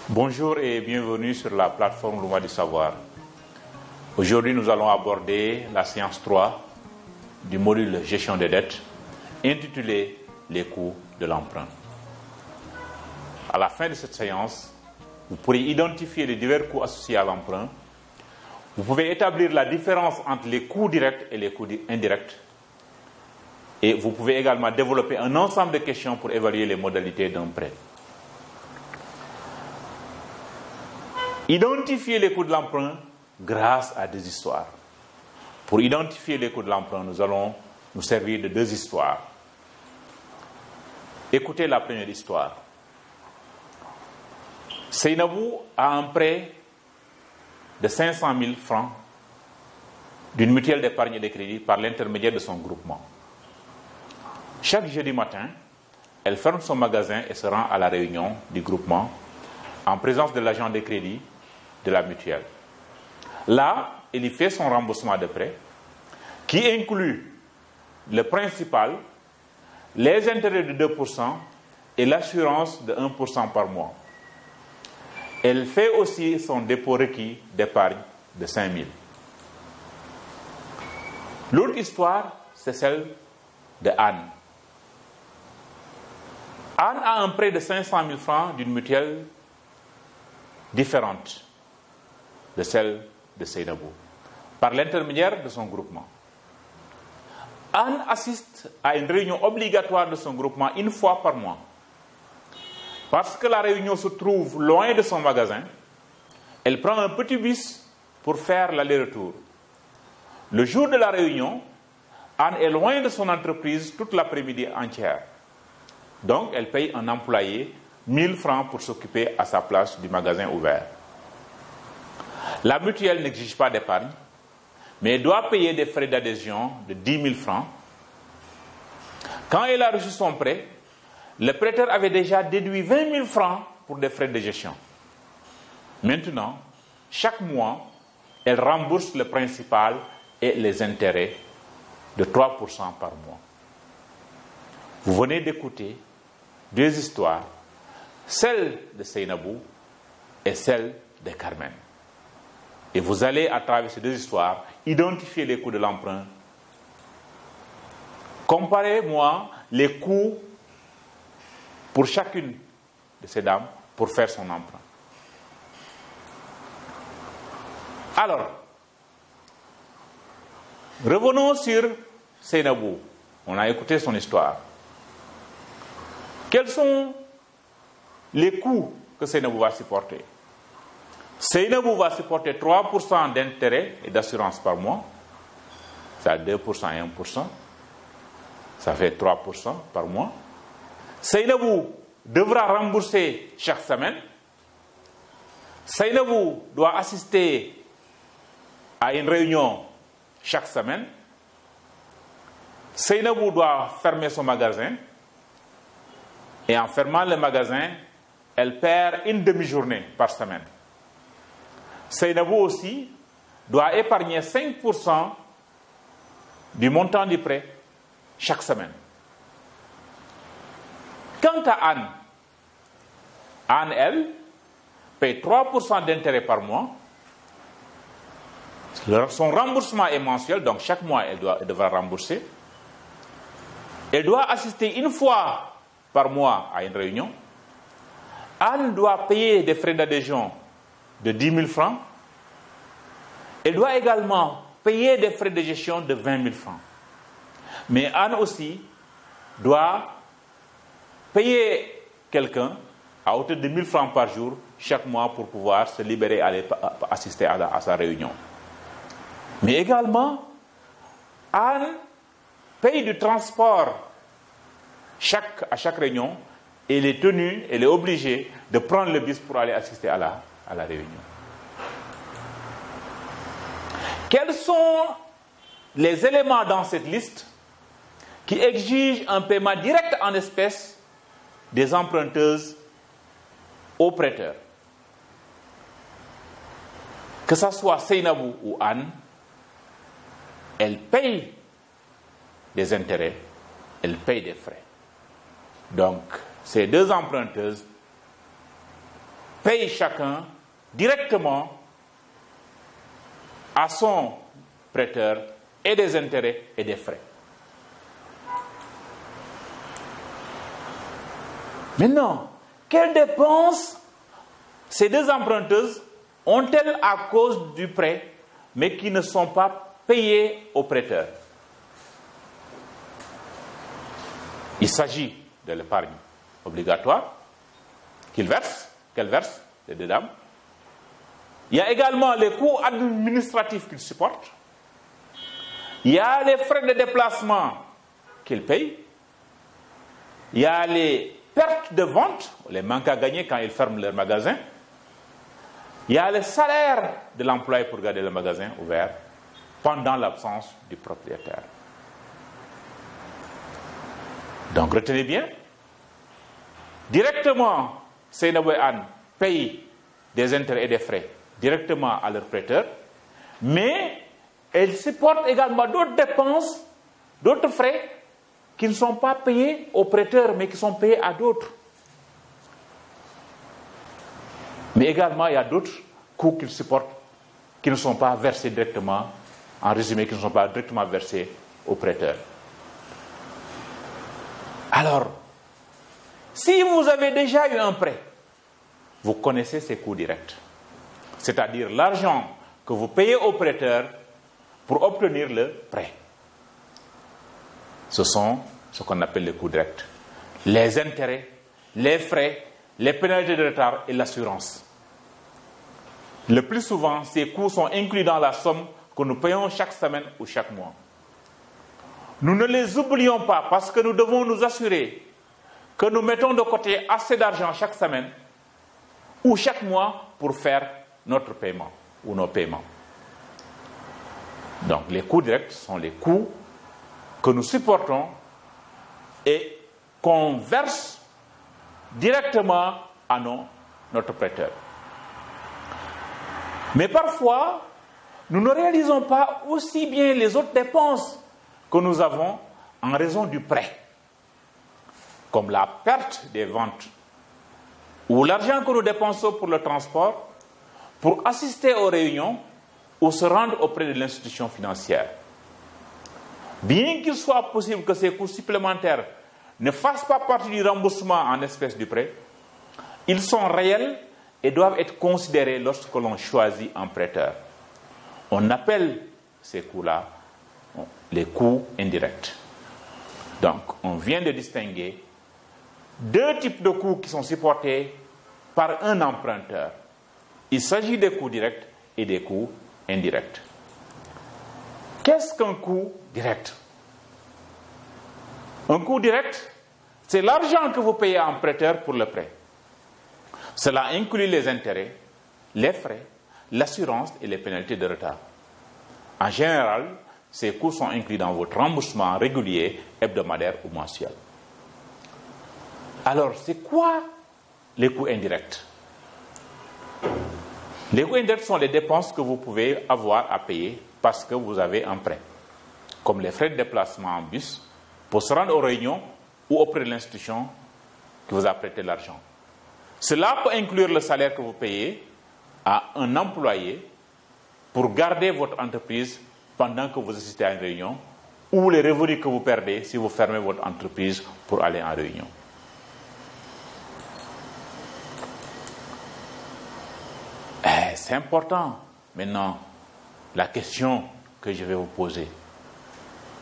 Bonjour et bienvenue sur la plateforme Luma du Savoir. Aujourd'hui, nous allons aborder la séance 3 du module Gestion des dettes, intitulée Les coûts de l'emprunt. À la fin de cette séance, vous pourrez identifier les divers coûts associés à l'emprunt. Vous pouvez établir la différence entre les coûts directs et les coûts indirects. Et vous pouvez également développer un ensemble de questions pour évaluer les modalités d'un prêt. Identifier les coûts de l'emprunt grâce à des histoires. Pour identifier les coûts de l'emprunt, nous allons nous servir de deux histoires. Écoutez la première histoire. Seynabou a un prêt de 500 000 francs d'une mutuelle d'épargne et de crédit par l'intermédiaire de son groupement. Chaque jeudi matin, elle ferme son magasin et se rend à la réunion du groupement en présence de l'agent de crédit de la mutuelle. Là, elle y fait son remboursement de prêt qui inclut le principal, les intérêts de 2% et l'assurance de 1% par mois. Elle fait aussi son dépôt requis d'épargne de 5 000. L'autre histoire, c'est celle de Anne. Anne a un prêt de 500 000 francs d'une mutuelle différente de celle de Seynabou, par l'intermédiaire de son groupement. Anne assiste à une réunion obligatoire de son groupement une fois par mois. Parce que la réunion se trouve loin de son magasin, elle prend un petit bus pour faire l'aller-retour. Le jour de la réunion, Anne est loin de son entreprise toute l'après-midi entière. Donc, elle paye un employé 1 000 francs pour s'occuper à sa place du magasin ouvert. La mutuelle n'exige pas d'épargne, mais elle doit payer des frais d'adhésion de 10 000 francs. Quand elle a reçu son prêt, le prêteur avait déjà déduit 20 000 francs pour des frais de gestion. Maintenant, chaque mois, elle rembourse le principal et les intérêts de 3% par mois. Vous venez d'écouter deux histoires, celle de Seynabou et celle de Carmen. Et vous allez, à travers ces deux histoires, identifier les coûts de l'emprunt. Comparez-moi les coûts pour chacune de ces dames pour faire son emprunt. Alors, revenons sur Seynabou. On a écouté son histoire. Quels sont les coûts que Seynabou va supporter? Seynabou va supporter 3% d'intérêt et d'assurance par mois. Ça 2% et 1%. Ça fait 3% par mois. Seynabou devra rembourser chaque semaine. Seynabou doit assister à une réunion chaque semaine. Seynabou doit fermer son magasin. Et en fermant le magasin, elle perd une demi-journée par semaine. Seynabou aussi doit épargner 5% du montant du prêt chaque semaine. Quant à Anne, elle, paye 3% d'intérêt par mois. Son remboursement est mensuel, donc chaque mois, elle devra rembourser. Elle doit assister une fois par mois à une réunion. Anne doit payer des frais d'adhésion de 10 000 francs. Elle doit également payer des frais de gestion de 20 000 francs. Mais Anne aussi doit payer quelqu'un à hauteur de 1 000 francs par jour chaque mois pour pouvoir se libérer et aller assister à sa réunion. Mais également, Anne paye du transport à chaque réunion et elle est tenue, elle est obligée de prendre le bus pour aller assister à la réunion. Quels sont les éléments dans cette liste qui exigent un paiement direct en espèces des emprunteuses aux prêteurs? Que ce soit Seynabou ou Anne, elles payent des intérêts, elle paye des frais. Donc, ces deux emprunteuses payent chacun directement à son prêteur et des intérêts et des frais. Maintenant, quelles dépenses ces deux emprunteuses ont-elles à cause du prêt, mais qui ne sont pas payées au prêteur? Il s'agit de l'épargne obligatoire qu'elle verse, les deux dames. Il y a également les coûts administratifs qu'ils supportent. Il y a les frais de déplacement qu'ils payent. Il y a les pertes de vente, les manques à gagner quand ils ferment leur magasin. Il y a le salaire de l'employé pour garder le magasin ouvert pendant l'absence du propriétaire. Donc retenez bien, directement, Seynabou et Anne payent des intérêts et des frais directement à leur prêteur, mais elles supportent également d'autres dépenses, d'autres frais qui ne sont pas payés au prêteur, mais qui sont payés à d'autres. Mais également, il y a d'autres coûts qu'ils supportent qui ne sont pas versés directement, en résumé, qui ne sont pas directement versés au prêteur. Alors, si vous avez déjà eu un prêt, vous connaissez ces coûts directs. C'est-à-dire l'argent que vous payez au prêteur pour obtenir le prêt. Ce sont ce qu'on appelle les coûts directs. Les intérêts, les frais, les pénalités de retard et l'assurance. Le plus souvent, ces coûts sont inclus dans la somme que nous payons chaque semaine ou chaque mois. Nous ne les oublions pas parce que nous devons nous assurer que nous mettons de côté assez d'argent chaque semaine ou chaque mois pour faire notre paiement ou nos paiements. Donc les coûts directs sont les coûts que nous supportons et qu'on verse directement à notre prêteur. Mais parfois, nous ne réalisons pas aussi bien les autres dépenses que nous avons en raison du prêt, comme la perte des ventes ou l'argent que nous dépensons pour le transport, pour assister aux réunions ou se rendre auprès de l'institution financière. Bien qu'il soit possible que ces coûts supplémentaires ne fassent pas partie du remboursement en espèces du prêt, ils sont réels et doivent être considérés lorsque l'on choisit un prêteur. On appelle ces coûts-là les coûts indirects. Donc, on vient de distinguer deux types de coûts qui sont supportés par un emprunteur. Il s'agit des coûts directs et des coûts indirects. Qu'est-ce qu'un coût direct? Un coût direct, c'est l'argent que vous payez à un prêteur pour le prêt. Cela inclut les intérêts, les frais, l'assurance et les pénalités de retard. En général, ces coûts sont inclus dans votre remboursement régulier, hebdomadaire ou mensuel. Alors, c'est quoi les coûts indirects? Les coûts indirects sont les dépenses que vous pouvez avoir à payer parce que vous avez un prêt, comme les frais de déplacement en bus pour se rendre aux réunions ou auprès de l'institution qui vous a prêté l'argent. Cela peut inclure le salaire que vous payez à un employé pour garder votre entreprise pendant que vous assistez à une réunion, ou les revenus que vous perdez si vous fermez votre entreprise pour aller en réunion. C'est important maintenant la question que je vais vous poser.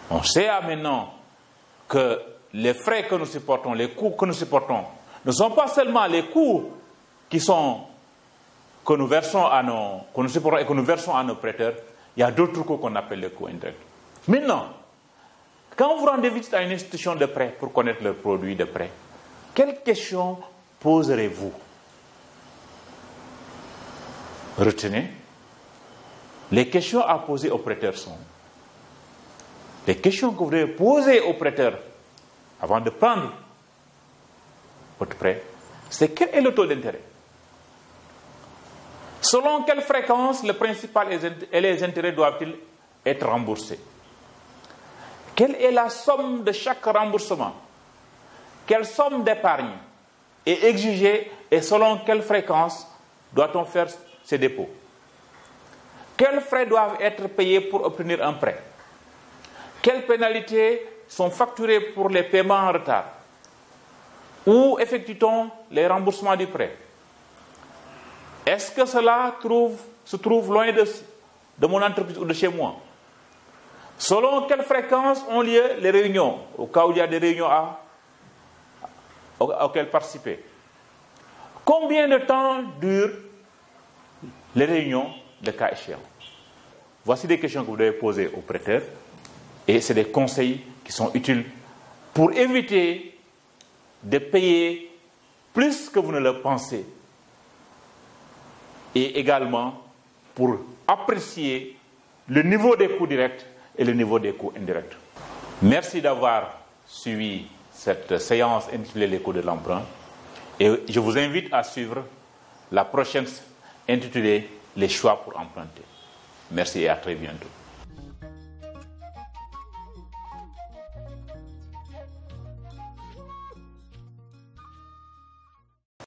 On sait maintenant que les frais que nous supportons, les coûts que nous supportons, ne sont pas seulement les coûts que nous versons à nos prêteurs. Il y a d'autres coûts qu'on appelle les coûts indirects. Maintenant, quand vous rendez visite à une institution de prêt pour connaître leurs produits de prêt, quelles questions poserez-vous? Retenez, les questions à poser aux prêteurs sont: les questions que vous devez poser aux prêteurs avant de prendre votre prêt, c'est quel est le taux d'intérêt? Selon quelle fréquence le principal et les intérêts doivent-ils être remboursés? Quelle est la somme de chaque remboursement? Quelle somme d'épargne est exigée et selon quelle fréquence doit-on faire ces dépôts? Quels frais doivent être payés pour obtenir un prêt? Quelles pénalités sont facturées pour les paiements en retard? Où effectue-t-on les remboursements du prêt? Est-ce que cela se trouve loin de mon entreprise ou de chez moi? Selon quelle fréquence ont lieu les réunions, au cas où il y a des réunions auxquelles participer? Combien de temps durent les réunions de cas échéant? Voici des questions que vous devez poser aux prêteurs et c'est des conseils qui sont utiles pour éviter de payer plus que vous ne le pensez et également pour apprécier le niveau des coûts directs et le niveau des coûts indirects. Merci d'avoir suivi cette séance intitulée Les coûts de l'emprunt et je vous invite à suivre la prochaine intitulée Les choix pour emprunter. Merci et à très bientôt.